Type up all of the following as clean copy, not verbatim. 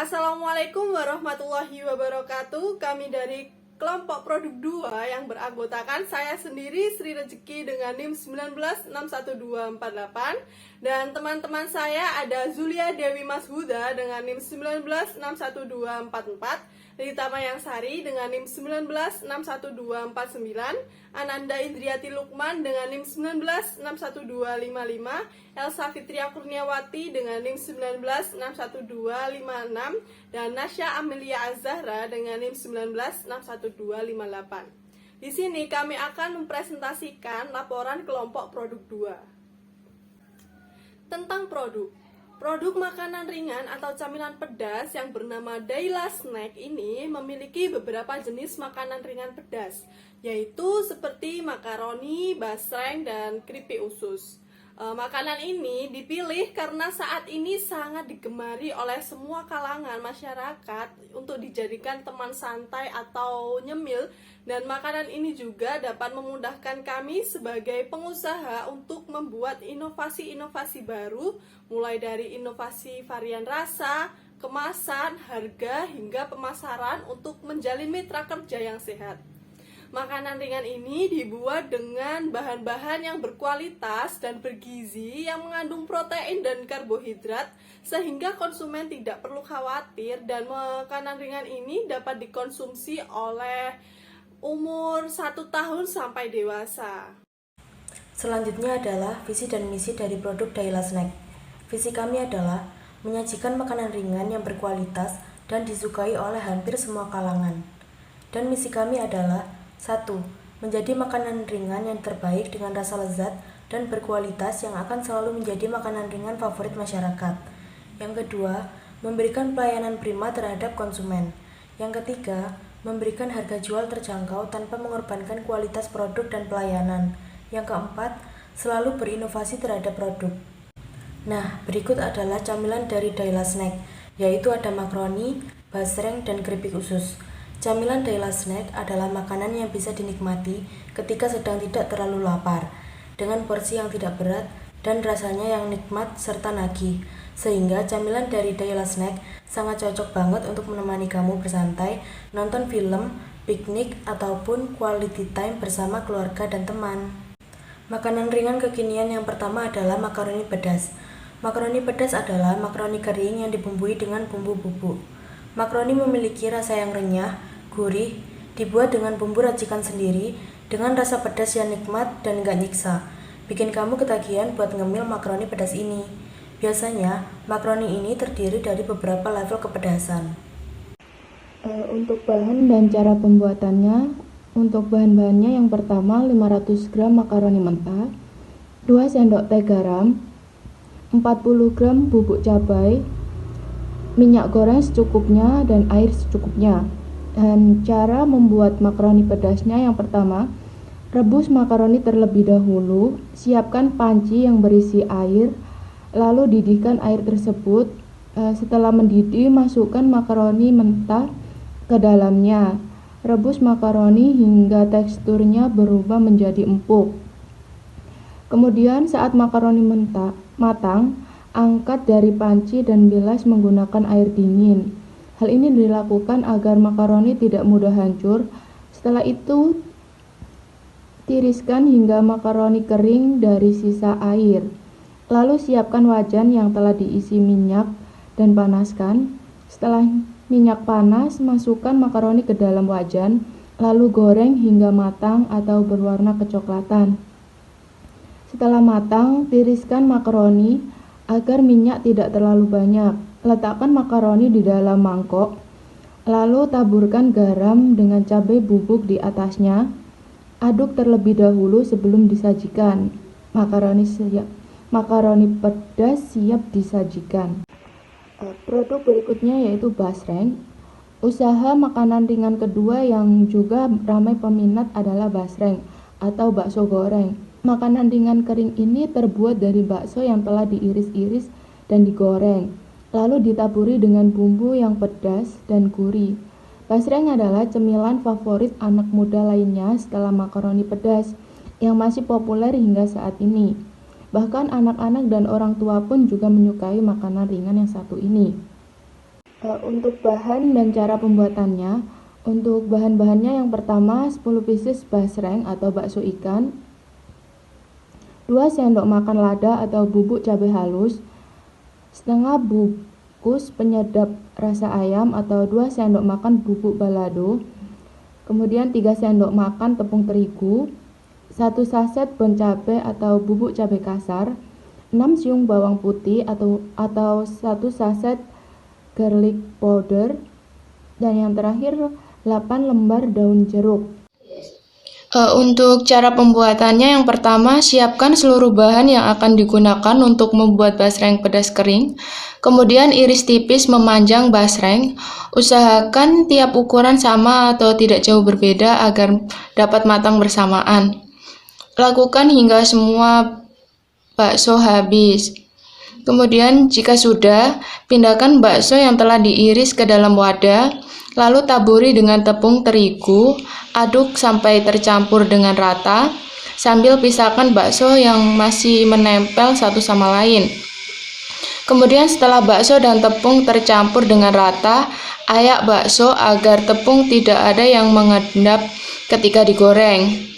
Assalamualaikum warahmatullahi wabarakatuh. Kami dari kelompok produk 2 yang beranggotakan saya sendiri Sri Rezeki dengan NIM 1961248 dan teman-teman saya ada Zulia Dewi Mashuda dengan NIM 1961244, Rita Mayangsari dengan NIM 1961249, Ananda Indriati Lukman dengan NIM 1961255, Elsa Fitria Kurniawati dengan NIM 1961256, dan Nasya Amelia Azahra dengan NIM 1961258. Di sini kami akan mempresentasikan laporan kelompok produk 2. Tentang produk makanan ringan atau camilan pedas yang bernama Dayla Snack ini memiliki beberapa jenis makanan ringan pedas, yaitu seperti makaroni, basreng, dan keripik usus. Makanan ini dipilih karena saat ini sangat digemari oleh semua kalangan masyarakat untuk dijadikan teman santai atau nyemil, dan makanan ini juga dapat memudahkan kami sebagai pengusaha untuk membuat inovasi-inovasi baru, mulai dari inovasi varian rasa, kemasan, harga, hingga pemasaran untuk menjalin mitra kerja yang sehat. Makanan ringan ini dibuat dengan bahan-bahan yang berkualitas dan bergizi yang mengandung protein dan karbohidrat, sehingga konsumen tidak perlu khawatir, dan makanan ringan ini dapat dikonsumsi oleh umur 1 tahun sampai dewasa. Selanjutnya adalah visi dan misi dari produk Dayla Snack. Visi kami adalah menyajikan makanan ringan yang berkualitas dan disukai oleh hampir semua kalangan. Dan misi kami adalah 1. Menjadi makanan ringan yang terbaik dengan rasa lezat dan berkualitas yang akan selalu menjadi makanan ringan favorit masyarakat. Yang kedua, memberikan pelayanan prima terhadap konsumen. Yang ketiga, memberikan harga jual terjangkau tanpa mengorbankan kualitas produk dan pelayanan. Yang keempat, selalu berinovasi terhadap produk. Nah, berikut adalah camilan dari Dayla Snack, yaitu ada makaroni, basreng, dan keripik usus. Camilan Dayla Snack adalah makanan yang bisa dinikmati ketika sedang tidak terlalu lapar, dengan porsi yang tidak berat dan rasanya yang nikmat serta nagih. Sehingga camilan dari Dayla Snack sangat cocok banget untuk menemani kamu bersantai, nonton film, piknik, ataupun quality time bersama keluarga dan teman. Makanan ringan kekinian yang pertama adalah makaroni pedas. Makaroni pedas adalah makaroni kering yang dibumbui dengan bumbu bubuk. Makaroni memiliki rasa yang renyah, gurih, dibuat dengan bumbu racikan sendiri, dengan rasa pedas yang nikmat dan gak nyiksa. Bikin kamu ketagihan buat ngemil makaroni pedas ini. Biasanya, makaroni ini terdiri dari beberapa level kepedasan. Untuk bahan dan cara pembuatannya, untuk bahan-bahannya yang pertama 500 gram makaroni mentah, 2 sendok teh garam, 40 gram bubuk cabai, minyak goreng secukupnya, dan air secukupnya. Dan cara membuat makaroni pedasnya yang pertama, rebus makaroni terlebih dahulu, siapkan panci yang berisi air, lalu didihkan air tersebut. Setelah mendidih, masukkan makaroni mentah ke dalamnya. Rebus makaroni hingga teksturnya berubah menjadi empuk. Kemudian saat makaroni matang, angkat dari panci dan bilas menggunakan air dingin. Hal ini dilakukan agar makaroni tidak mudah hancur. Setelah itu, tiriskan hingga makaroni kering dari sisa air. Lalu siapkan wajan yang telah diisi minyak dan panaskan. Setelah minyak panas, masukkan makaroni ke dalam wajan, lalu goreng hingga matang atau berwarna kecoklatan. Setelah matang, tiriskan makaroni agar minyak tidak terlalu banyak. Letakkan makaroni di dalam mangkok, lalu taburkan garam dengan cabai bubuk di atasnya. Aduk terlebih dahulu sebelum disajikan. Makaroni pedas siap disajikan. Produk berikutnya yaitu basreng. Usaha makanan ringan kedua yang juga ramai peminat adalah basreng atau bakso goreng. Makanan ringan kering ini terbuat dari bakso yang telah diiris-iris dan digoreng, lalu ditaburi dengan bumbu yang pedas dan gurih. Basreng adalah cemilan favorit anak muda lainnya setelah makaroni pedas, yang masih populer hingga saat ini. Bahkan anak-anak dan orang tua pun juga menyukai makanan ringan yang satu ini. Untuk bahan dan cara pembuatannya, untuk bahan-bahannya yang pertama 10 pieces basreng atau bakso ikan, 2 sendok makan lada atau bubuk cabai halus, setengah bungkus penyedap rasa ayam atau 2 sendok makan bubuk balado, kemudian 3 sendok makan tepung terigu, 1 saset bon cabai atau bubuk cabai kasar, 6 siung bawang putih atau 1 saset garlic powder, dan yang terakhir 8 lembar daun jeruk. Untuk cara pembuatannya, yang pertama siapkan seluruh bahan yang akan digunakan untuk membuat basreng pedas kering. Kemudian iris tipis memanjang basreng. Usahakan tiap ukuran sama atau tidak jauh berbeda agar dapat matang bersamaan. Lakukan hingga semua bakso habis. Kemudian jika sudah, pindahkan bakso yang telah diiris ke dalam wadah, lalu taburi dengan tepung terigu, aduk sampai tercampur dengan rata, sambil pisahkan bakso yang masih menempel satu sama lain. Kemudian setelah bakso dan tepung tercampur dengan rata, ayak bakso agar tepung tidak ada yang mengendap ketika digoreng.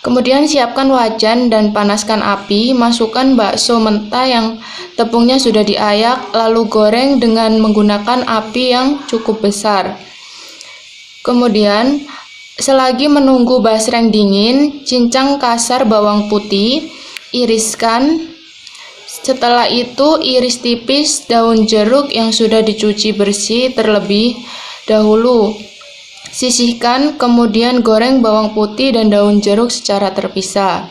Kemudian siapkan wajan dan panaskan api, masukkan bakso mentah yang tepungnya sudah diayak, lalu goreng dengan menggunakan api yang cukup besar. Kemudian, selagi menunggu basreng dingin, cincang kasar bawang putih, iriskan. Setelah itu, iris tipis daun jeruk yang sudah dicuci bersih terlebih dahulu. Sisihkan, kemudian goreng bawang putih dan daun jeruk secara terpisah.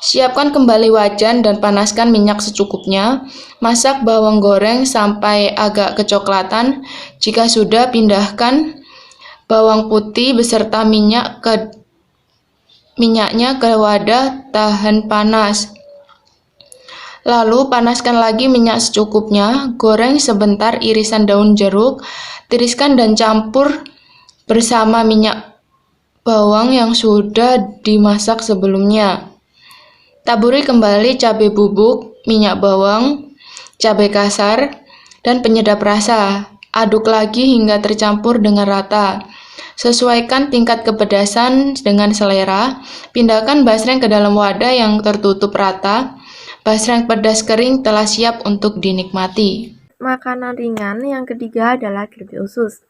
Siapkan kembali wajan dan panaskan minyak secukupnya. Masak bawang goreng sampai agak kecoklatan. Jika sudah, pindahkan bawang putih beserta minyaknya ke wadah tahan panas. Lalu panaskan lagi minyak secukupnya, goreng sebentar irisan daun jeruk, tiriskan dan campur bersama minyak bawang yang sudah dimasak sebelumnya. Taburi kembali cabai bubuk, minyak bawang, cabai kasar, dan penyedap rasa. Aduk lagi hingga tercampur dengan rata. Sesuaikan tingkat kepedasan dengan selera. Pindahkan basreng ke dalam wadah yang tertutup rata. Basreng pedas kering telah siap untuk dinikmati. Makanan ringan yang ketiga adalah keripik usus.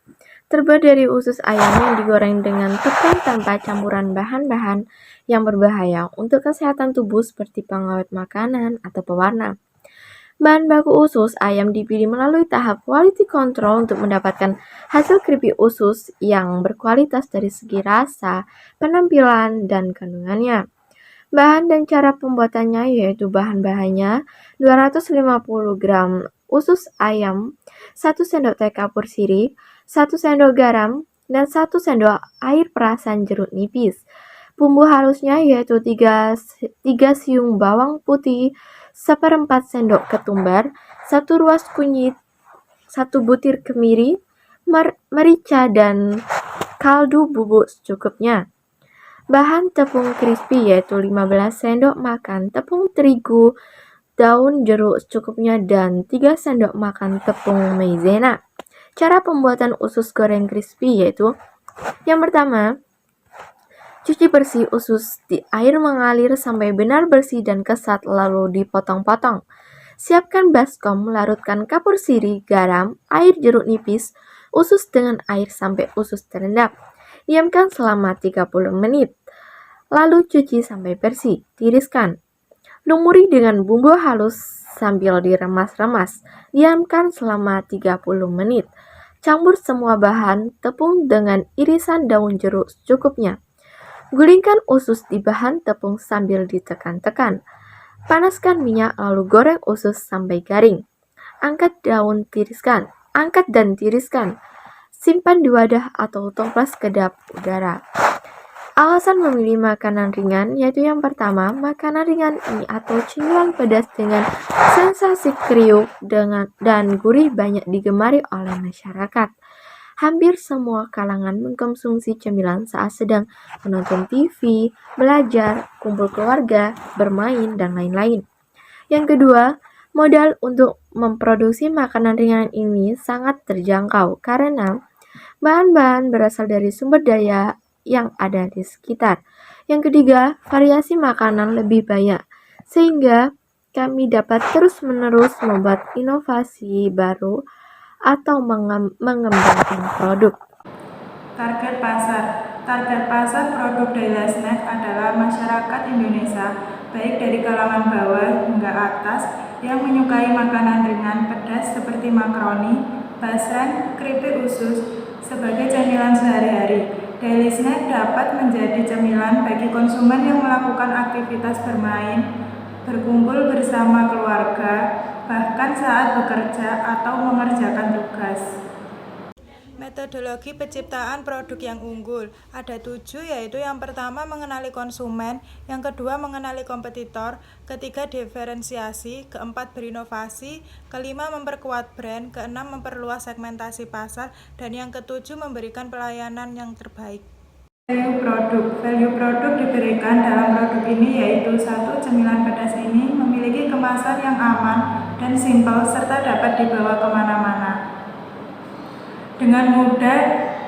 Terbuat dari usus ayam yang digoreng dengan tepung tanpa campuran bahan-bahan yang berbahaya untuk kesehatan tubuh seperti pengawet makanan atau pewarna. Bahan baku usus ayam dipilih melalui tahap quality control untuk mendapatkan hasil keripik usus yang berkualitas dari segi rasa, penampilan, dan kandungannya. Bahan dan cara pembuatannya yaitu bahan-bahannya 250 gram usus ayam, 1 sendok teh kapur sirih, 1 sendok garam, dan 1 sendok air perasan jeruk nipis. Bumbu halusnya yaitu 3 siung bawang putih, 1/4 sendok ketumbar, 1 ruas kunyit, 1 butir kemiri, merica, dan kaldu bubuk secukupnya. Bahan tepung crispy yaitu 15 sendok makan tepung terigu, daun jeruk secukupnya, dan 3 sendok makan tepung maizena. Cara pembuatan usus goreng crispy yaitu yang pertama, cuci bersih usus di air mengalir sampai benar bersih dan kesat lalu dipotong-potong. Siapkan baskom, larutkan kapur sirih, garam, air jeruk nipis, usus dengan air sampai usus terendam. Diamkan selama 30 menit. Lalu cuci sampai bersih, tiriskan. Lumuri dengan bumbu halus sambil diremas-remas. Diamkan selama 30 menit. Campur semua bahan tepung dengan irisan daun jeruk secukupnya. Gulingkan usus di bahan tepung sambil ditekan-tekan. Panaskan minyak lalu goreng usus sampai garing. Angkat dan tiriskan. Simpan di wadah atau toples kedap udara. Alasan memilih makanan ringan yaitu yang pertama, makanan ringan ini atau cemilan pedas dengan sensasi kriuk dan gurih banyak digemari oleh masyarakat. Hampir semua kalangan mengkonsumsi cemilan saat sedang menonton TV, belajar, kumpul keluarga, bermain, dan lain-lain. Yang kedua, Modal untuk memproduksi makanan ringan ini sangat terjangkau karena bahan-bahan berasal dari sumber daya yang ada di sekitar. Yang ketiga, variasi makanan lebih banyak, sehingga kami dapat terus-menerus membuat inovasi baru atau mengembangkan produk. Target pasar produk Dayla Snack adalah masyarakat Indonesia, baik dari kalangan bawah hingga atas, yang menyukai makanan ringan pedas seperti makaroni, basreng, keripik usus sebagai camilan sehari-hari. Daily Snack dapat menjadi camilan bagi konsumen yang melakukan aktivitas bermain, berkumpul bersama keluarga, bahkan saat bekerja atau mengerjakan tugas. Metodologi penciptaan produk yang unggul ada 7, yaitu yang pertama mengenali konsumen, yang kedua mengenali kompetitor, ketiga diferensiasi, keempat berinovasi, kelima memperkuat brand, keenam memperluas segmentasi pasar, dan yang ketujuh memberikan pelayanan yang terbaik. Value produk diberikan dalam produk ini yaitu 1. Cemilan pedas ini memiliki kemasan yang aman dan simpel serta dapat dibawa kemana-mana dengan mudah,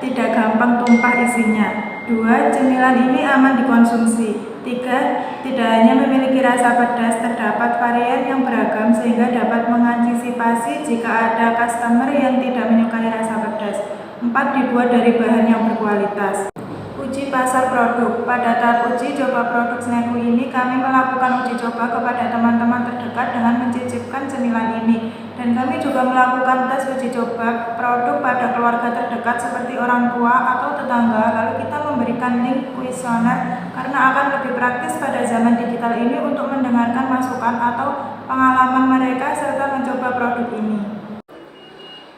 tidak gampang tumpah isinya. 2. Cemilan ini aman dikonsumsi. 3. Tidak hanya memiliki rasa pedas, terdapat varian yang beragam sehingga dapat mengantisipasi jika ada customer yang tidak menyukai rasa pedas. 4. Dibuat dari bahan yang berkualitas. Uji pasar produk. Pada tahap uji coba produk Snackku ini, kami melakukan uji coba kepada teman-teman terdekat dengan mencicipkan cemilan ini. Dan kami juga melakukan tes uji coba produk pada keluarga terdekat seperti orang tua atau tetangga. Lalu kita memberikan link kuesioner karena akan lebih praktis pada zaman digital ini untuk mendengarkan masukan atau pengalaman mereka serta mencoba produk ini.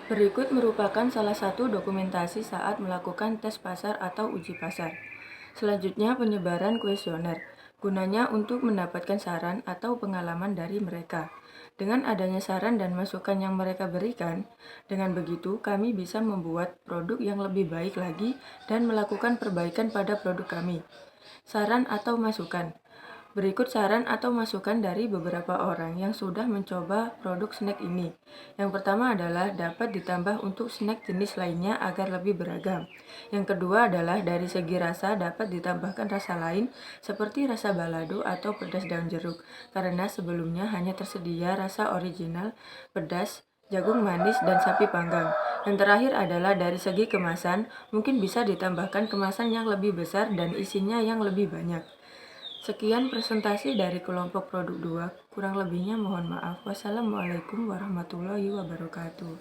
Berikut merupakan salah satu dokumentasi saat melakukan tes pasar atau uji pasar. Selanjutnya, penyebaran kuesioner, gunanya untuk mendapatkan saran atau pengalaman dari mereka. Dengan adanya saran dan masukan yang mereka berikan, dengan begitu kami bisa membuat produk yang lebih baik lagi dan melakukan perbaikan pada produk kami. Saran atau masukan. Berikut saran atau masukan dari beberapa orang yang sudah mencoba produk snack ini. Yang pertama adalah dapat ditambah untuk snack jenis lainnya agar lebih beragam. Yang kedua adalah dari segi rasa dapat ditambahkan rasa lain seperti rasa balado atau pedas daun jeruk, karena sebelumnya hanya tersedia rasa original, pedas, jagung manis, dan sapi panggang. Yang terakhir adalah dari segi kemasan, mungkin bisa ditambahkan kemasan yang lebih besar dan isinya yang lebih banyak. Sekian presentasi dari kelompok produk 2, kurang lebihnya mohon maaf. Wassalamualaikum warahmatullahi wabarakatuh.